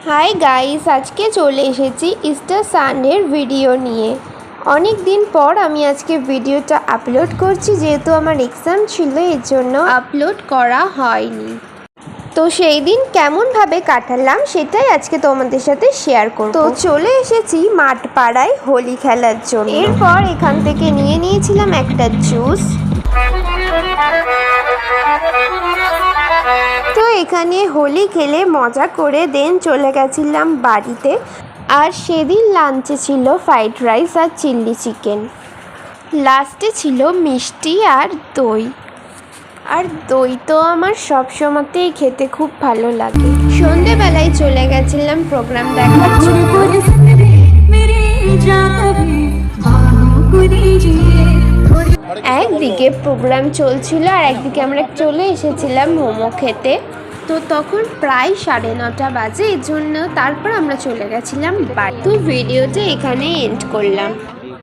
Hi guys, আজকে চলে এসেছি ইস্টার সানডের ভিডিও নিয়ে। অনেক দিন পর আমি আজকে ভিডিওটা আপলোড করছি, যেহেতু আমার এক্সাম ছিল এর জন্য আপলোড করা হয়নি। তো সেই দিন কেমনভাবে কাটালাম সেটাই আজকে তোমাদের সাথে শেয়ার করব। তো চলে এসেছি মাঠ পাড়ায় হোলি খেলার জন্য। এরপর এখান থেকে নিয়ে নিয়েছিলাম একটা জুস। তো এখানে হোলি খেলে মজা করে দেন চলে গেছিলাম বাড়িতে। আর সেদিন লাঞ্চে ছিল ফ্রাইড রাইস আর চিলি চিকেন। লাস্টে ছিল মিষ্টি আর দই। আর দই তো আমার সব সময়তেই খেতে খুব ভালো লাগে। সন্ধেবেলায় চলে গেছিলাম প্রোগ্রাম দেখার জন্য। একদিকে প্রোগ্রাম চলছিল আর একদিকে আমরা চলে এসেছিলাম মোমো খেতে। তো তখন প্রায় 9:30 বাজে, এর জন্য তারপর আমরা চলে গেছিলাম বাড়ি। তো ভিডিওটা এখানে এন্ড করলাম।